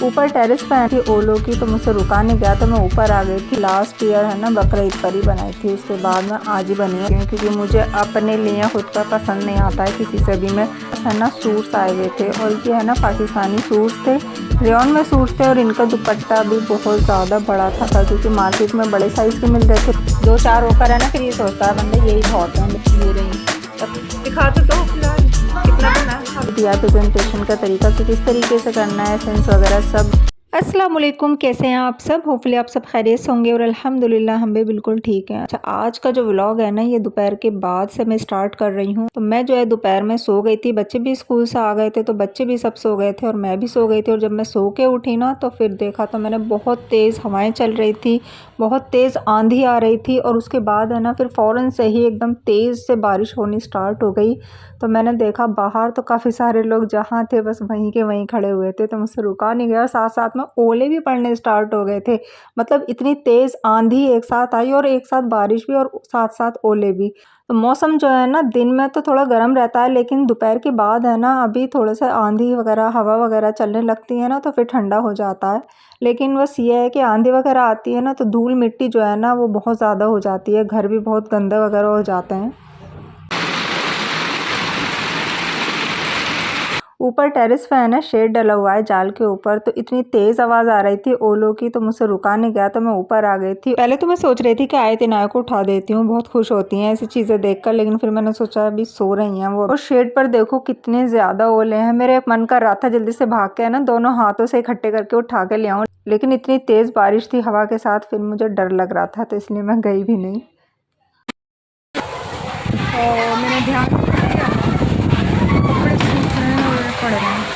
ऊपर टेरेस पे आई थी ओलो की, तो मुझसे रुका नहीं गया, तो मैं ऊपर आ गई थी। लास्ट ईयर है ना बकरा ईद पर ही बनाई थी, उसके बाद मैं आज ही बनी है क्योंकि मुझे अपने लिए खुद का पसंद नहीं आता है किसी से भी। मैं है ना सूट्स आए हुए थे और ये है ना पाकिस्तानी सूट्स थे, रेयन में सूट्स थे और इनका दुपट्टा भी बहुत ज़्यादा बड़ा था क्योंकि मार्केट में बड़े साइज़ के मिल रहे थे। 2-4 होकर है ना फिर ये सोचता है बंदा यही बहुत है, ये रही दिखाते तो फिलहाल कितना बना दिया प्रेजेंटेशन का तरीका कि किस तरीके से करना है, सेंस वगैरह सब। अस्सलाम वालेकुम, कैसे हैं आप सब? होपफुली आप सब खैरियत से होंगे और अल्हम्दुलिल्लाह हम भी बिल्कुल ठीक हैं। अच्छा, आज का जो व्लॉग है ना ये दोपहर के बाद से मैं स्टार्ट कर रही हूँ। तो मैं जो है दोपहर में सो गई थी, बच्चे भी स्कूल से आ गए थे तो बच्चे भी सब सो गए थे और मैं भी सो गई थी। और जब मैं सो के उठी ना तो फिर देखा तो मैंने बहुत तेज़ हवाएँ चल रही थी, बहुत तेज़ आंधी आ रही थी और उसके बाद है ना फिर फ़ौरन से ही एकदम तेज़ से बारिश होनी स्टार्ट हो गई। तो मैंने देखा बाहर तो काफ़ी सारे लोग जहाँ थे बस वहीं के वहीं खड़े हुए थे, तो मुझसे रुका नहीं गया। साथ साथ में ओले भी पड़ने स्टार्ट हो गए थे, मतलब इतनी तेज़ आंधी एक साथ आई और एक साथ बारिश भी और साथ साथ ओले भी। तो मौसम जो है ना दिन में तो थोड़ा गर्म रहता है, लेकिन दोपहर के बाद है ना अभी थोड़ा सा आंधी वगैरह हवा वगैरह चलने लगती है ना तो फिर ठंडा हो जाता है। लेकिन बस ये है कि आंधी वगैरह आती है ना तो धूल मिट्टी जो है ना वो बहुत ज़्यादा हो जाती है, घर भी बहुत गंदे वगैरह हो जाते हैं। ऊपर टेरेस पे है ना शेड डला हुआ है जाल के ऊपर, तो इतनी तेज़ आवाज़ आ रही थी ओलों की तो मुझसे रुका नहीं गया, तो मैं ऊपर आ गई थी। पहले तो मैं सोच रही थी कि आए तिनाया को उठा देती हूँ, बहुत खुश होती हैं ऐसी चीज़ें देखकर, लेकिन फिर मैंने सोचा अभी सो रही हैं वो। और शेड पर देखो कितने ज़्यादा ओले हैं, मेरे मन कर रहा था जल्दी से भाग के है ना दोनों हाथों से इकट्ठे करके उठा के ले आऊँ, लेकिन इतनी तेज़ बारिश थी हवा के साथ, फिर मुझे डर लग रहा था तो इसलिए मैं गई भी नहीं। तो मैंने ध्यान कपड़े पड़ रहे हैं।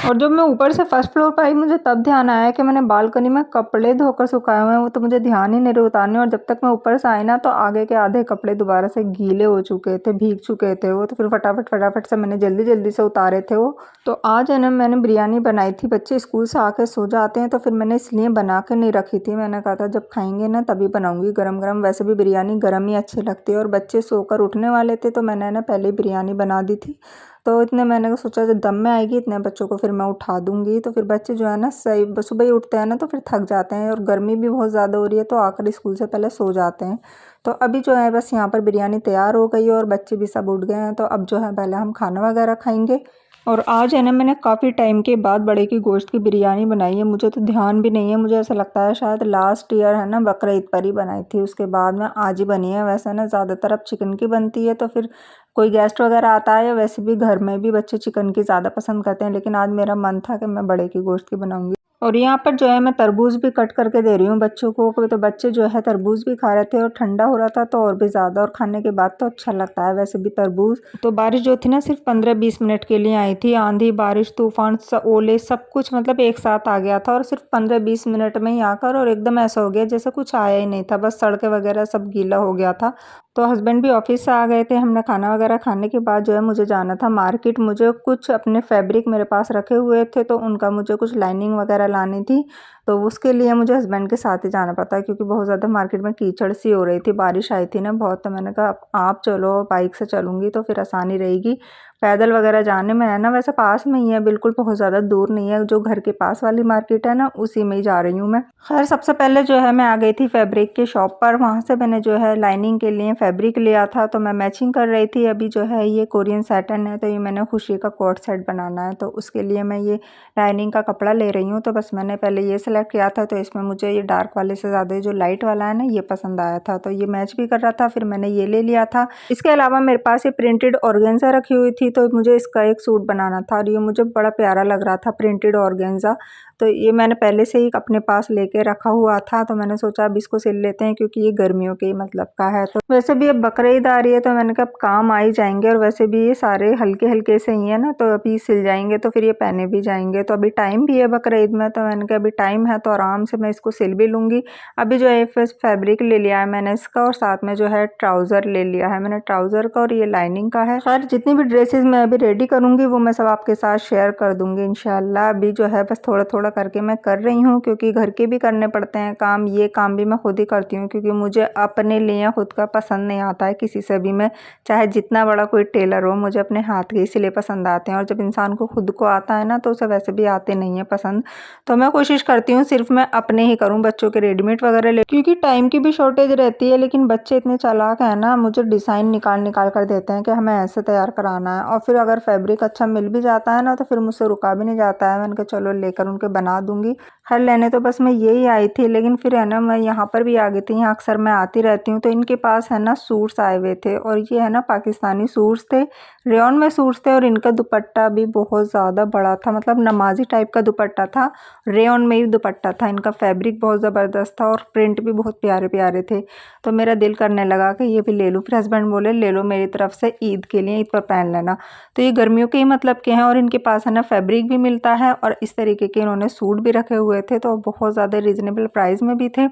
और जब मैं ऊपर से फर्स्ट फ्लोर पर आई मुझे तब ध्यान आया कि मैंने बालकनी में कपड़े धोकर सुखाए हुए हैं, वो तो मुझे ध्यान ही नहीं रहा उतारने। और जब तक मैं ऊपर से आई ना तो आगे के आधे कपड़े दोबारा से गीले हो चुके थे, भीग चुके थे वो, तो फिर फटाफट से मैंने जल्दी जल्दी से उतारे थे वो। तो आज है ना मैंने बिरयानी बनाई थी, बच्चे स्कूल से आके सो जाते हैं तो फिर मैंने इसलिए बना के नहीं रखी थी। मैंने कहा था जब खाएंगे ना तभी बनाऊंगी गरम गरम, वैसे भी बिरयानी गरम ही अच्छी लगती है। और बच्चे सोकर उठने वाले थे तो मैंने ना पहले ही बिरयानी बना दी थी, तो इतने मैंने सोचा जब दम में आएगी इतने बच्चों को फिर मैं उठा दूंगी। तो फिर बच्चे जो है ना सही सुबह ही उठते हैं ना तो फिर थक जाते हैं और गर्मी भी बहुत ज़्यादा हो रही है तो आकर स्कूल से पहले सो जाते हैं। तो अभी जो है बस यहाँ पर बिरयानी तैयार हो गई है और बच्चे भी सब उठ गए हैं, तो अब जो है पहले हम खाना वगैरह खाएंगे। और आज है ना मैंने काफ़ी टाइम के बाद बड़े की गोश्त की बिरयानी बनाई है, मुझे तो ध्यान भी नहीं है, मुझे ऐसा लगता है शायद लास्ट ईयर है ना बकरा ईद पर ही बनाई थी, उसके बाद में आज ही बनी है। वैसे ना ज़्यादातर अब चिकन की बनती है, तो फिर कोई गेस्ट वगैरह आता है या वैसे भी घर में भी बच्चे चिकन की ज़्यादा पसंद करते हैं, लेकिन आज मेरा मन था कि मैं बड़े की गोश्त की बनाऊंगी। और यहाँ पर जो है मैं तरबूज भी कट करके दे रही हूँ बच्चों को, तो बच्चे जो है तरबूज भी खा रहे थे और ठंडा हो रहा था तो और भी ज़्यादा, और खाने के बाद तो अच्छा लगता है वैसे भी तरबूज। तो बारिश जो थी ना सिर्फ 15-20 मिनट के लिए आई थी, आंधी बारिश तूफान ओले सब कुछ मतलब एक साथ आ गया था और सिर्फ 15-20 मिनट में ही आकर और एकदम ऐसा हो गया जैसे कुछ आया ही नहीं था, बस सड़कें वगैरह सब गीला हो गया था। तो हस्बैंड भी ऑफिस से आ गए थे, हमने खाना वगैरह खाने के बाद जो है मुझे जाना था मार्केट, मुझे कुछ अपने फैब्रिक मेरे पास रखे हुए थे तो उनका मुझे कुछ लाइनिंग वगैरह लानी थी, तो उसके लिए मुझे हस्बैंड के साथ ही जाना पड़ता क्योंकि बहुत ज़्यादा मार्केट में कीचड़ सी हो रही थी, बारिश आई थी ना बहुत, तो मैंने कहा आप चलो, बाइक से चलूँगी तो फिर आसानी रहेगी, पैदल वगैरह जाने में है ना, वैसे पास में ही है बिल्कुल, बहुत ज़्यादा दूर नहीं है, जो घर के पास वाली मार्केट है ना उसी में ही जा रही हूँ मैं। खैर सबसे पहले जो है मैं आ गई थी फैब्रिक की शॉप पर, वहाँ से मैंने जो है लाइनिंग के लिए फैब्रिक लिया था, तो मैं मैचिंग कर रही थी। अभी जो है ये कोरियन सैटन है तो ये मैंने खुशी का कोट सेट बनाना है, तो उसके लिए मैं ये लाइनिंग का कपड़ा ले रही हूँ। तो बस मैंने पहले ये सिलेक्ट किया था, तो इसमें मुझे ये डार्क वाले से ज़्यादा जो लाइट वाला है ना ये पसंद आया था, तो ये मैच भी कर रहा था, फिर मैंने ये ले लिया था। इसके अलावा मेरे पास ये प्रिंटेड ऑर्गेन्जा रखी हुई थी, तो मुझे इसका एक सूट बनाना था और ये मुझे बड़ा प्यारा लग रहा था प्रिंटेड ऑर्गेन्जा, तो ये मैंने पहले से ही अपने पास लेके रखा हुआ था, तो मैंने सोचा अब इसको सिल लेते हैं क्योंकि ये गर्मियों के मतलब का है। तो वैसे भी अब बकरा ईद आ रही है तो मैंने कहा अब काम आ ही जाएंगे, और वैसे भी ये सारे हल्के हल्के से ही है ना, तो अभी सिल जाएंगे तो फिर ये पहने भी जाएंगे, तो अभी टाइम भी है बकरा ईद में, तो मैंने कहा अभी टाइम है तो आराम से मैं इसको सिल भी लूँगी। अभी जो है फैब्रिक ले लिया है मैंने इसका, और साथ में जो है ट्राउज़र ले लिया है मैंने ट्राउज़र का, और ये लाइनिंग का है। खैर जितनी भी ड्रेसेस मैं अभी रेडी करूँगी वो मैं सब आपके साथ शेयर कर दूँगी इंशाल्लाह। अभी जो है बस थोड़ा थोड़ा थोड़ा करके मैं कर रही हूँ, क्योंकि घर के भी करने पड़ते हैं काम, ये काम भी मैं खुद ही करती हूँ क्योंकि मुझे अपने लिए खुद का पसंद नहीं आता है किसी से भी। मैं चाहे जितना बड़ा कोई टेलर हो, मुझे अपने हाथ के सिले पसंद आते हैं, और जब इंसान को खुद को आता है ना तो उसे वैसे भी आते नहीं है पसंद। तो मैं कोशिश करती हूँ सिर्फ मैं अपने ही करूँ, बच्चों के रेडीमेड वगैरह ले, क्योंकि टाइम की भी शॉर्टेज रहती है। लेकिन बच्चे इतने चालाक हैं ना, मुझे डिज़ाइन निकाल निकाल कर देते हैं कि हमें ऐसे तैयार कराना है, और फिर अगर फैब्रिक अच्छा मिल भी जाता है ना तो फिर मुझसे रुका भी नहीं जाता है। मैंने कहा चलो लेकर उनके बना दूंगी। खैर लेने तो बस मैं यही आई थी, लेकिन फिर है ना मैं यहाँ पर भी आ गई थी। यहाँ अक्सर मैं आती रहती हूँ, तो इनके पास है ना सूट्स आए हुए थे, और ये है ना पाकिस्तानी सूट्स थे, रेयॉन में सूट्स थे, और इनका दुपट्टा भी बहुत ज़्यादा बड़ा था, मतलब नमाजी टाइप का दुपट्टा था, रेयॉन में ही दुपट्टा था। इनका फैब्रिक बहुत ज़बरदस्त था और प्रिंट भी बहुत प्यारे प्यारे थे। तो मेरा दिल करने लगा कि ये भी ले लूँ। फिर हस्बैंड बोले ले लो मेरी तरफ से, ईद के लिए, ईद पर पहन लेना। तो ये गर्मियों के ही मतलब के हैं, और इनके पास है ना फैब्रिक भी मिलता है, और इस तरीके के इन्होंने सूट भी रखे हुए थे, तो बहुत ज़्यादा रीज़नेबल प्राइस में भी थे।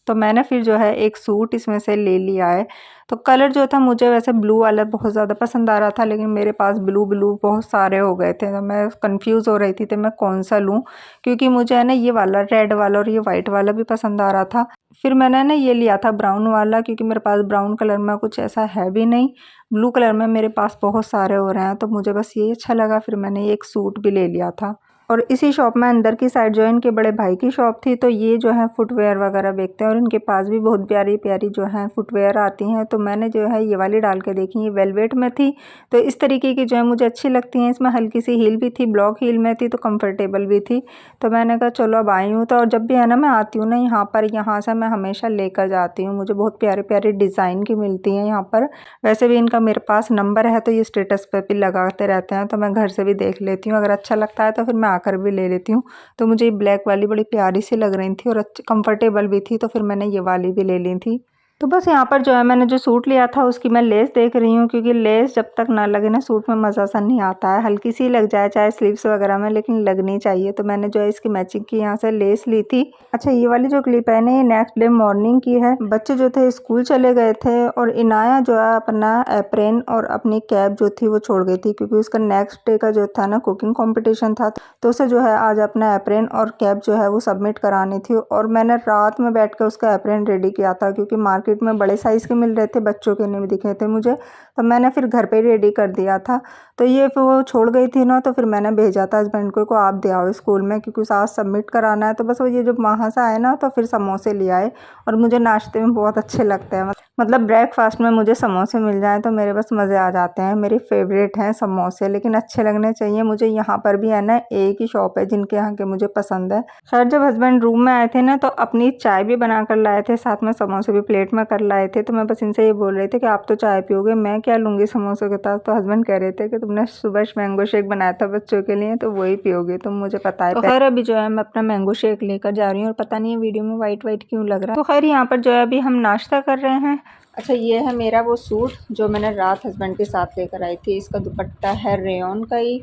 तो मैंने फिर जो है एक सूट इसमें से ले लिया है। तो कलर जो था, मुझे वैसे ब्लू वाला बहुत ज़्यादा पसंद आ रहा था, लेकिन मेरे पास ब्लू बहुत सारे हो गए थे, तो मैं कंफ्यूज हो रही थी तो मैं कौन सा लूँ, क्योंकि मुझे है ना ये वाला रेड वाला और ये वाइट वाला भी पसंद आ रहा था। फिर मैंने ना ये लिया था ब्राउन वाला, क्योंकि मेरे पास ब्राउन कलर में कुछ ऐसा है भी नहीं, ब्लू कलर में मेरे पास बहुत सारे हो रहे हैं, तो मुझे बस ये अच्छा लगा। फिर मैंने ये एक सूट भी ले लिया था। और इसी शॉप में अंदर की साइड जो है इनके बड़े भाई की शॉप थी, तो ये जो है फुटवेयर वगैरह बेचते हैं, और इनके पास भी बहुत प्यारी प्यारी जो है फुटवेयर आती हैं। तो मैंने जो है ये वाली डाल के देखी, ये वेलवेट में थी, तो इस तरीके की जो है मुझे अच्छी लगती हैं। इसमें हल्की सी हील भी थी, ब्लॉक हील में थी, तो कंफर्टेबल भी थी। तो मैंने कहा चलो अब आई हूँ तो, और जब भी है ना मैं आती हूँ ना यहाँ पर, यहाँ से मैं हमेशा लेकर जाती हूँ। मुझे बहुत प्यारे प्यारे डिज़ाइन की मिलती हैं यहाँ पर। वैसे भी इनका मेरे पास नंबर है, तो ये स्टेटस पे भी लगाते रहते हैं, तो मैं घर से भी देख लेती हूँ। अगर अच्छा लगता है तो फिर मैं आकर भी ले लेती हूँ। तो मुझे ये ब्लैक वाली बड़ी प्यारी सी लग रही थी, और कंफर्टेबल भी थी, तो फिर मैंने ये वाली भी ले ली थी। तो बस यहाँ पर जो है मैंने जो सूट लिया था उसकी मैं लेस देख रही हूँ, क्योंकि लेस जब तक ना लगे ना सूट में मज़ा सा नहीं आता है। हल्की सी लग जाए चाहे स्लीव्स वगैरह में, लेकिन लगनी चाहिए। तो मैंने जो है इसकी मैचिंग की यहाँ से लेस ली थी। अच्छा, ये वाली जो क्लिप है ना, ये नेक्स्ट डे मॉर्निंग की है। बच्चे जो थे स्कूल चले गए थे, और इनाया जो है अपना एप्रेन और अपनी कैप जो थी वो छोड़ गई थी, क्योंकि उसका नेक्स्ट डे का जो था ना कुकिंग कॉम्पिटिशन था, तो उसे जो है आज अपना एप्रेन और कैप जो है वो सबमिट करानी थी। और मैंने रात में बैठ कर उसका एप्रेन रेडी किया था, क्योंकि मार्केट में बड़े साइज़ के मिल रहे थे, बच्चों के नहीं दिखे थे मुझे, तो मैंने फिर घर पे ही रेडी कर दिया था। तो ये फिर वो छोड़ गई थी ना, तो फिर मैंने भेजा था हस्बैंड को आप दे आओ स्कूल में, क्योंकि साथ सबमिट कराना है। तो बस वो ये जब वहाँ से आए ना, तो फिर समोसे ले आए, और मुझे नाश्ते में बहुत अच्छे लगते हैं, मतलब ब्रेकफास्ट में मुझे समोसे मिल जाएं तो मेरे बस मज़े आ जाते हैं। मेरी फेवरेट हैं समोसे, लेकिन अच्छे लगने चाहिए। मुझे यहाँ पर भी है ना एक ही शॉप है जिनके यहाँ के मुझे पसंद है। खैर जब हस्बैंड रूम में आए थे ना, तो अपनी चाय भी बना कर लाए थे, साथ में समोसे भी प्लेट में कर लाए थे। तो मैं बस इनसे ये बोल रही थी कि आप तो चाय पियोगे, मैं क्या लूँगी समोसों के साथ। तो हस्बैंड कह रहे थे कि तुमने सुबह मैंगो शेक बनाया था बच्चों के लिए, तो वही पियोगे तुम, मुझे पता है। तो खैर अभी जो है मैं अपना मैंगो शेक लेकर जा रही हूँ, और पता नहीं है वीडियो में वाइट वाइट क्यों लग रहा है। तो खैर यहाँ पर जो है अभी हम नाश्ता कर रहे हैं। अच्छा, ये है मेरा वो सूट जो मैंने रात हस्बैंड के साथ लेकर आई थी। इसका दुपट्टा है रेयॉन का ही,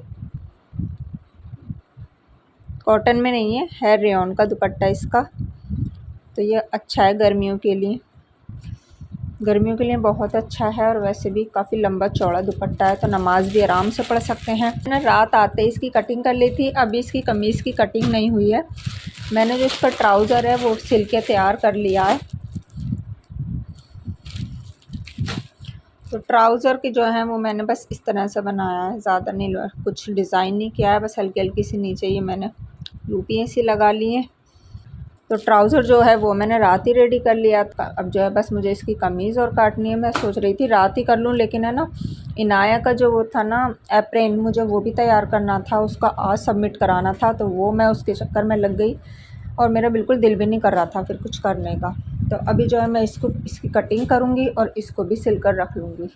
कॉटन में नहीं है रेयॉन का दुपट्टा इसका। तो ये अच्छा है गर्मियों के लिए, गर्मियों के लिए बहुत अच्छा है, और वैसे भी काफ़ी लंबा चौड़ा दुपट्टा है, तो नमाज भी आराम से पढ़ सकते हैं। मैंने रात आते ही इसकी कटिंग कर ली थी, अभी इसकी कमीज़ की कटिंग नहीं हुई है। मैंने जो इसका ट्राउज़र है वो सिल के तैयार कर लिया है। तो ट्राउज़र की जो है वो मैंने बस इस तरह से बनाया है, ज़्यादा नहीं, कुछ डिज़ाइन नहीं किया है, बस हल्की हल्की सी नीचे ये मैंने लूपियाँ सी लगा ली हैं। तो ट्राउज़र जो है वो मैंने रात ही रेडी कर लिया था। अब जो है बस मुझे इसकी कमीज़ और काटनी है। मैं सोच रही थी रात ही कर लूँ, लेकिन है ना इनाया का जो वो था ना एप्रेन, मुझे वो भी तैयार करना था, उसका आज सबमिट कराना था, तो वो मैं उसके चक्कर में लग गई, और मेरा बिल्कुल दिल भी नहीं कर रहा था फिर कुछ करने का। तो अभी जो है मैं इसकी कटिंग करूँगी और इसको भी सिल कर रख लूँगी।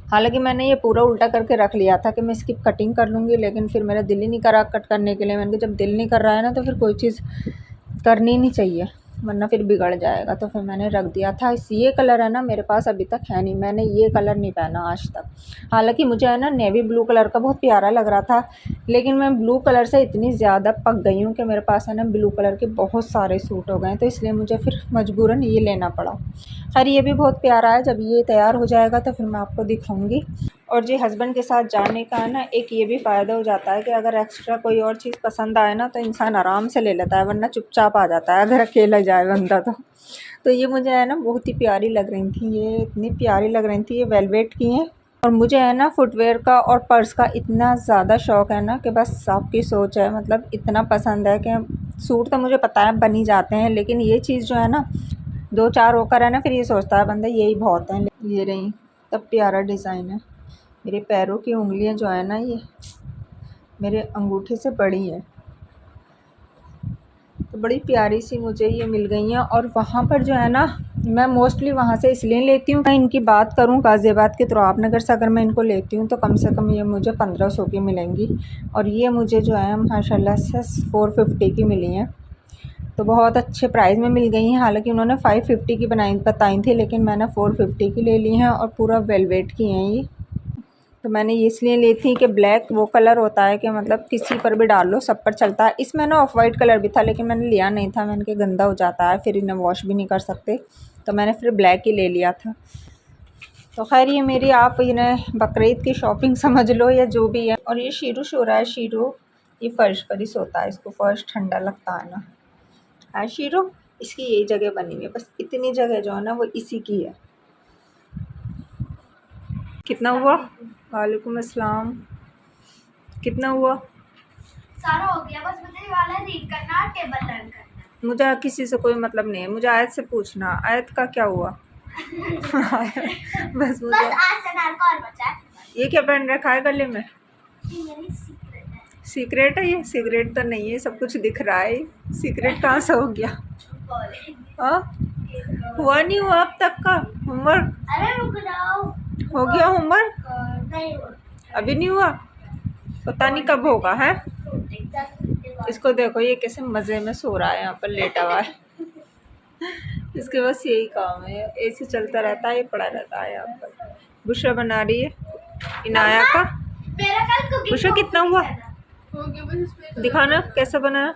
हालांकि मैंने ये पूरा उल्टा करके रख लिया था कि मैं इसकी कटिंग कर लूँगी, लेकिन फिर मेरा दिल ही नहीं करा कट करने के लिए। मैंने कहा जब दिल नहीं कर रहा है ना, तो फिर कोई चीज़ करनी नहीं चाहिए, वरना फिर बिगड़ जाएगा। तो फिर मैंने रख दिया था। ये कलर है ना मेरे पास अभी तक है नहीं, मैंने ये कलर नहीं पहना आज तक। हालांकि मुझे है ना नेवी ब्लू कलर का बहुत प्यारा लग रहा था, लेकिन मैं ब्लू कलर से इतनी ज़्यादा पक गई हूँ कि मेरे पास है ना ब्लू कलर के बहुत सारे सूट हो गए, तो इसलिए मुझे फिर मजबूरन ये लेना पड़ा। खैर ये भी बहुत प्यारा है, जब ये तैयार हो जाएगा तो फिर मैं आपको दिखाऊँगी। और जी हस्बैंड के साथ जाने का है ना, एक ये भी फ़ायदा हो जाता है कि अगर एक्स्ट्रा कोई और चीज़ पसंद आए ना तो इंसान आराम से ले लेता है, वरना चुपचाप आ जाता है अगर अकेला जाए बंदा तो ये मुझे है ना बहुत ही प्यारी लग रही थी, ये इतनी प्यारी लग रही थी। ये वेलवेट की हैं और मुझे है ना फुटवेयर का और पर्स का इतना ज़्यादा शौक़ है ना कि बस आपकी सोच है, मतलब इतना पसंद है कि सूट तो मुझे पता है बन ही जाते हैं, लेकिन ये चीज़ जो है ना 2-4 होकर है ना फिर ये सोचता है बंदा यही बहुत है। ये रही, तब प्यारा डिज़ाइन है। मेरे पैरों की उंगलियां जो है ना ये मेरे अंगूठे से बड़ी है, तो बड़ी प्यारी सी मुझे ये मिल गई हैं। और वहाँ पर जो है ना मैं मोस्टली वहाँ से इसलिए लेती हूँ, मैं इनकी बात करूँ गाज़ियाबाद के तुराब नगर से अगर मैं इनको लेती हूँ तो कम से कम ये मुझे 1500 की मिलेंगी, और ये मुझे जो है माशाल्लाह से 450 की मिली हैं। तो बहुत अच्छे प्राइस में मिल गई हैं। हालांकि उन्होंने 550 की बताई थी, लेकिन मैंने 450 की ले ली हैं और पूरा वेलवेट की हैं ये। तो मैंने ये इसलिए ली थी कि ब्लैक वो कलर होता है कि मतलब किसी पर भी डाल लो सब पर चलता है। इसमें ना ऑफ वाइट कलर भी था, लेकिन मैंने लिया नहीं था, मैंने कहा गंदा हो जाता है फिर इन्हें वॉश भी नहीं कर सकते, तो मैंने फिर ब्लैक ही ले लिया था। तो खैर ये मेरी आप इन्हें बकरीद की शॉपिंग समझ लो या जो भी है। और ये शीरू सो रहा है, शीरू ये फ़र्श पर ही सोता है, इसको फ़र्श ठंडा लगता है ना। हाँ शीरू, इसकी यही जगह बनी हुई है, बस इतनी जगह जो है ना वो इसी की है। कितना हुआ? वालेकुम अस्सलाम। कितना हुआ? सारा हो गया, बस मुझे वाला रीड करना, टेबल लर्न करना। मुझे किसी से कोई मतलब नहीं है, मुझे आयत से पूछना आयत का क्या हुआ। बस मुझे और बचा है। ये क्या पहन रखा है गले में? सीक्रेट है ये? सीक्रेट तो नहीं है, सब कुछ दिख रहा है, सीक्रेट कहाँ से हो गया? हाँ हुआ नहीं हुआ अब तक का होमवर्क? अरे रुक जाओ, हो गया होमवर्क? नहीं हुआ अभी नहीं हुआ, पता नहीं कब होगा है। इसको देखो ये कैसे मज़े में सो रहा है, यहाँ पर लेटा हुआ है। इसके बस यही काम है, ऐसे चलता रहता है, ये पड़ा रहता है यहाँ पर। बुशरा बना रही है इनाया का। बुशरा कितना हुआ? दिखाना कैसा बना है,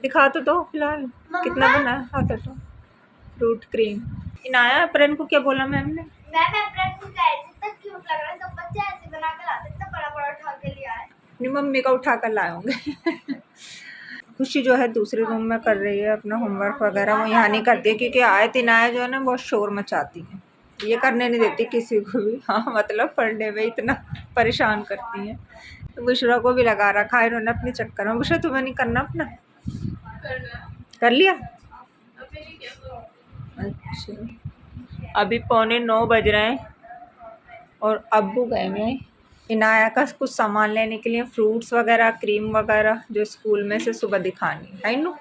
दिखा तो दो फिलहाल कितना बना है। हाँ तो फ्रूट क्रीम। इनाया अप्रैल को क्या बोला मैम ने? अप्रैल को क्या है, जितना क्यूट लग रहा है सब बच्चे ऐसे बना के लाते, इतना बड़ा बड़ा उठा के लिया है। अपनी मम्मी का उठा कर लाए होंगे। खुशी जो है दूसरे रूम में कर रही है अपना होमवर्क वगैरह, वो यहाँ नहीं करती है क्योंकि आयत इनाया जो है ना बहुत शोर मचाती है, ये करने नहीं देती किसी को भी। हाँ मतलब पढ़ने में इतना परेशान करती हैं। तो बुशरा को भी लगा रखा है इन्होंने अपने चक्कर में। बुशरा तुम्हें नहीं करना अपना? कर लिया? अच्छा अभी 8:45 बज रहे हैं और अब्बू गए हैं इनाया का कुछ सामान लेने के लिए, फ्रूट्स वगैरह क्रीम वगैरह जो स्कूल में से सुबह दिखानी है नो।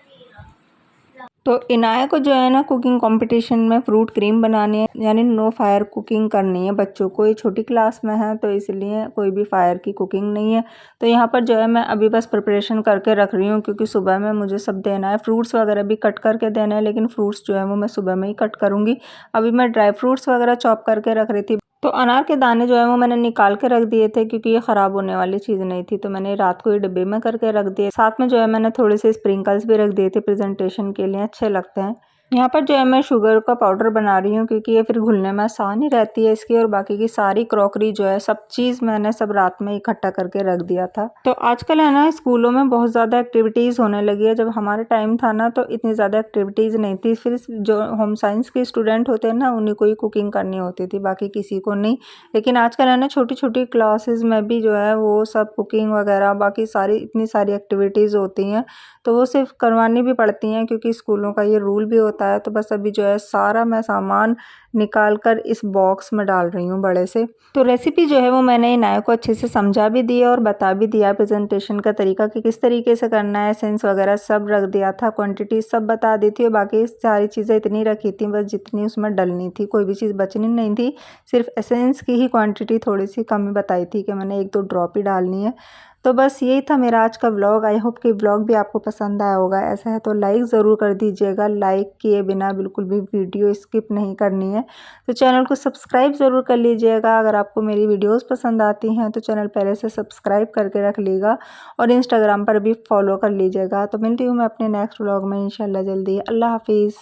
तो इनाया को जो है ना कुकिंग कंपटीशन में फ्रूट क्रीम बनानी है, यानी नो फायर कुकिंग करनी है बच्चों को। ये छोटी क्लास में है तो इसलिए कोई भी फायर की कुकिंग नहीं है। तो यहाँ पर जो है मैं अभी बस प्रिपरेशन करके रख रही हूँ, क्योंकि सुबह में मुझे सब देना है, फ्रूट्स वगैरह भी कट करके देना है, लेकिन फ्रूट्स जो है वो मैं सुबह में ही कट करूँगी। अभी मैं ड्राई फ्रूट्स वगैरह चॉप करके रख रही थी। तो अनार के दाने जो है वो मैंने निकाल के रख दिए थे, क्योंकि ये ख़राब होने वाली चीज़ नहीं थी, तो मैंने रात को ये डिब्बे में करके रख दिए। साथ में जो है मैंने थोड़े से स्प्रिंकल्स भी रख दिए थे, प्रेजेंटेशन के लिए अच्छे लगते हैं। यहाँ पर जो है मैं शुगर का पाउडर बना रही हूँ, क्योंकि ये फिर घुलने में आसानी रहती है इसकी। और बाकी की सारी क्रॉकरी जो है सब चीज़ मैंने सब रात में इकट्ठा करके रख दिया था। तो आजकल है ना स्कूलों में बहुत ज़्यादा एक्टिविटीज़ होने लगी है। जब हमारे टाइम था ना तो इतनी ज़्यादा एक्टिविटीज़ नहीं थी, फिर जो होम साइंस के स्टूडेंट होते हैं ना उन्हीं को ही कुकिंग करनी होती थी, बाकी किसी को नहीं। लेकिन आजकल है ना छोटी छोटी क्लासेस में भी जो है वो सब कुकिंग वगैरह बाकी सारी इतनी सारी एक्टिविटीज़ होती हैं, तो वो सिर्फ करवानी भी पड़ती हैं क्योंकि स्कूलों का ये रूल भी होता है। तो बस अभी जो है सारा मैं सामान निकाल कर इस बॉक्स में डाल रही हूँ बड़े से। तो रेसिपी जो है वो मैंने इनाया को अच्छे से समझा भी दिया और बता भी दिया प्रेजेंटेशन का तरीका कि किस तरीके से करना है, एसेंस वगैरह सब रख दिया था, क्वांटिटी सब बता दी थी। और बाकी सारी चीज़ें इतनी रखी थी बस जितनी उसमें डलनी थी, कोई भी चीज़ बचनी नहीं थी। सिर्फ एसेंस की ही क्वांटिटी थोड़ी सी कम ही बताई थी कि मैंने 1-2 ड्रॉप ही डालनी है। तो बस यही था मेरा आज का व्लॉग। आई होप कि व्लॉग भी आपको पसंद आया होगा। ऐसा है तो लाइक ज़रूर कर दीजिएगा, लाइक किए बिना बिल्कुल भी वीडियो स्किप नहीं करनी है। तो चैनल को सब्सक्राइब ज़रूर कर लीजिएगा। अगर आपको मेरी वीडियोस पसंद आती हैं तो चैनल पहले से सब्सक्राइब करके रख लीजिएगा और इंस्टाग्राम पर भी फॉलो कर लीजिएगा। तो मिलती हूँ मैं अपने नेक्स्ट व्लॉग में इंशाल्लाह जल्दी। अल्लाह हाफिज़।